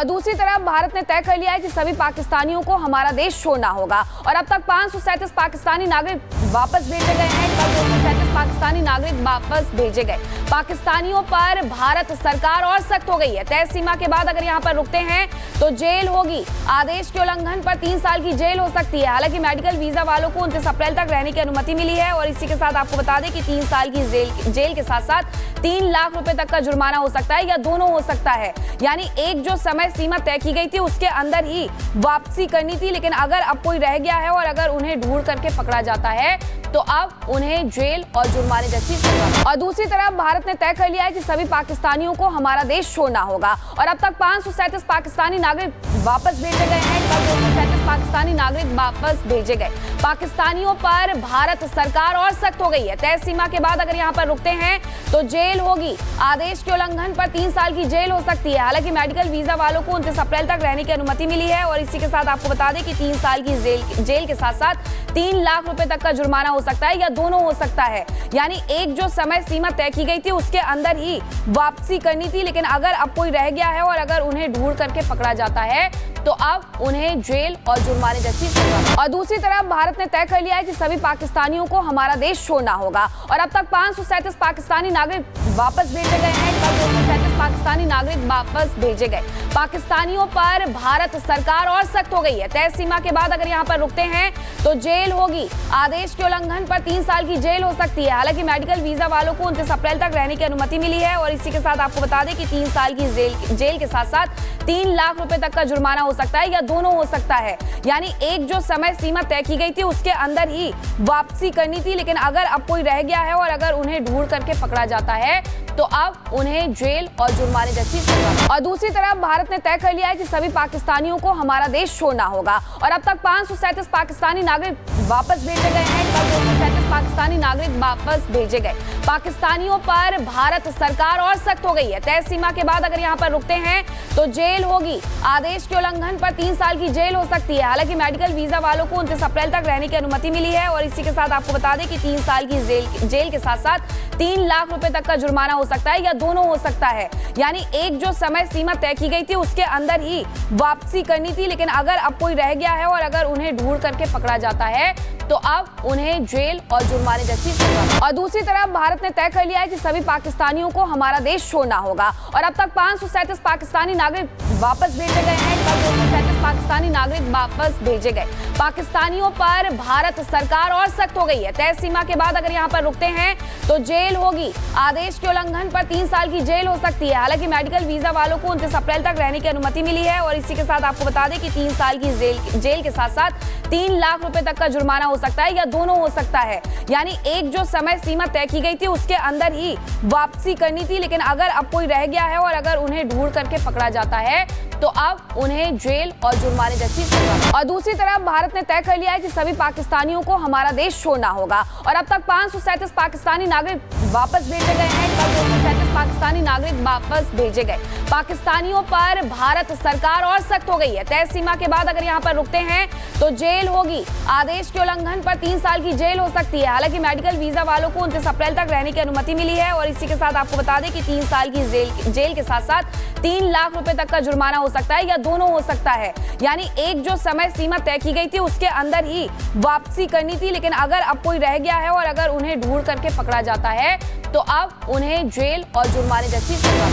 और दूसरी तरफ भारत ने तय कर लिया है कि सभी पाकिस्तानियों को हमारा देश छोड़ना होगा और अब तक 537 पाकिस्तानी नागरिक वापस भेजे गए हैं। कल 237 पाकिस्तानी नागरिक वापस भेजे गए। पाकिस्तानियों पर भारत सरकार और सख्त हो गई है। तय सीमा के बाद अगर यहाँ पर रुकते हैं तो जेल होगी। आदेश के उल्लंघन पर 3 साल की जेल हो सकती है। हालांकि मेडिकल वीजा वालों को 29 अप्रैल तक रहने की अनुमति मिली है और इसी के साथ आपको बता दें कि 3 साल की जेल के साथ साथ 3 लाख रुपए तक का जुर्माना हो सकता है या दोनों हो सकता है। यानी एक जो समय सीमा तय की गई थी उसके अंदर ही वापसी करनी थी, लेकिन अगर अब कोई रह गया है और अगर उन्हें ढूंढ करके पकड़ा जाता है तो अब उन्हें जेल और जुर्माने जैसी सजा। और दूसरी तरफ भारत ने तय कर लिया है कि सभी पाकिस्तानियों को हमारा देश छोड़ना होगा और अब तक 537 पाकिस्तानी नागरिक वापस भेजे गए हैं। कल 237 पाकिस्तानी नागरिक वापस भेजे गए। पाकिस्तानियों पर भारत सरकार और सख्त हो गई है। तय सीमा के बाद अगर यहाँ पर रुकते हैं तो जेल होगी। आदेश के उल्लंघन पर 3 साल की जेल हो सकती है। हालांकि मेडिकल वीजा वालों को 29 अप्रैल तक रहने की अनुमति मिली है और इसी के साथ आपको बता दें कि 3 साल की जेल के साथ साथ 3 लाख रुपए तक का जुर्माना हो सकता है या दोनों हो सकता है। यानी एक जो समय सीमा तय की गई थी उसके अंदर ही वापसी करनी थी, लेकिन अगर अब कोई रह गया है और अगर उन्हें ढूंढ करके पकड़ा जाता है तो अब उन्हें जेल और जुर्माने जैसी सजा। और दूसरी तरफ भारत ने तय कर लिया है कि सभी पाकिस्तानियों को हमारा देश छोड़ना होगा और अब तक 537 पाकिस्तानी नागरिक वापस भेजे गए हैं। कल 237 पाकिस्तानी नागरिक वापस भेजे गए। पाकिस्तानियों पर भारत सरकार और सख्त हो गई है। तय सीमा के बाद अगर यहाँ पर रुकते हैं तो जेल होगी। आदेश के उल्लंघन पर 3 साल की जेल हो सकती है। हालांकि मेडिकल वीजा वालों को 29 अप्रैल तक रहने की अनुमति मिली है और इसी के साथ आपको बता दें कि 3 साल की जेल के साथ साथ 3 लाख रुपए तक का जुर्माना हो सकता है या दोनों हो सकता है। यानी एक जो समय सीमा तय की गई थी उसके अंदर ही वापसी करनी थी, लेकिन अगर अब कोई रह गया है और अगर उन्हें ढूंढ करके पकड़ा जाता है तो अब उन्हें जेल और जुर्माने जैसी सजा। और दूसरी तरफ भारत ने तय कर लिया है कि सभी पाकिस्तानियों को हमारा देश छोड़ना होगा और अब तक 537 पाकिस्तानी नागरिक वापस भेजे गए हैं। कल 237 पाकिस्तानी नागरिक वापस भेजे गए। पाकिस्तानियों पर भारत सरकार और सख्त हो गई है। तय सीमा के बाद अगर यहाँ पर रुकते हैं तो जेल होगी। आदेश के उल्लंघन पर 3 साल की जेल हो सकती है। हालांकि मेडिकल वीजा वालों को 29 अप्रैल तक रहने की अनुमति मिली है और इसी के साथ आपको बता दें कि 3 साल की जेल के साथ साथ 3 लाख रुपए तक का जुर्माना हो सकता है या दोनों हो सकता है। यानी एक जो समय सीमा तय की गई थी उसके अंदर ही वापसी करनी थी, लेकिन अगर अब कोई रह गया है और अगर उन्हें ढूंढ करके पकड़ा जाता है तो अब उन्हें जेल और जुर्माने जैसी सजा। और दूसरी तरफ भारत ने तय कर लिया है कि सभी पाकिस्तानियों को हमारा देश छोड़ना होगा और अब तक 537 पाकिस्तानी नागरिक वापस भेजे गए हैं। कल 237 पाकिस्तानी नागरिक वापस भेजे गए। पाकिस्तानियों पर भारत सरकार और सख्त हो गई है। तय सीमा के बाद अगर यहाँ पर रुकते हैं तो जेल होगी। आदेश के उल्लंघन पर 3 साल की जेल हो सकती है। हालांकि मेडिकल वीजा वालों को 29 अप्रैल तक रहने की अनुमति मिली है और इसी के साथ आपको बता दें कि 3 साल की जेल के साथ साथ 3 लाख रुपए तक का जुर्माना हो सकता है या दोनों हो सकता है। यानी एक जो समय सीमा तय की गई थी उसके अंदर ही वापसी करनी थी, लेकिन अगर अब कोई रह गया है और अगर उन्हें ढूंढ करके पकड़ा जाता है तो अब उन्हें जेल और जुर्माने जैसी सजा। और दूसरी तरफ भारत ने तय कर लिया है कि सभी पाकिस्तानियों को हमारा देश छोड़ना होगा और अब तक 537 पाकिस्तानी नागरिक वापस भेजे गए हैं। कल 237 पाकिस्तानी नागरिक वापस भेजे गए। पाकिस्तानियों पर भारत सरकार और सख्त हो गई है। तय सीमा के बाद अगर यहाँ पर रुकते हैं तो जेल होगी। आदेश के उल्लंघन पर 3 साल की जेल हो सकती है। हालांकि मेडिकल वीजा वालों को 29 अप्रैल तक रहने की अनुमति मिली है और इसी के साथ आपको बता दें कि 3 साल की जेल के साथ साथ 3 लाख रुपए तक का जुर्माना हो सकता है या दोनों हो सकता है। यानी एक जो समय सीमा तय की गई थी उसके अंदर ही वापसी करनी थी, लेकिन अगर अब कोई रह गया है और अगर उन्हें ढूंढ करके पकड़ा जाता है तो अब उन्हें जेल और जुर्माने जैसी सजा।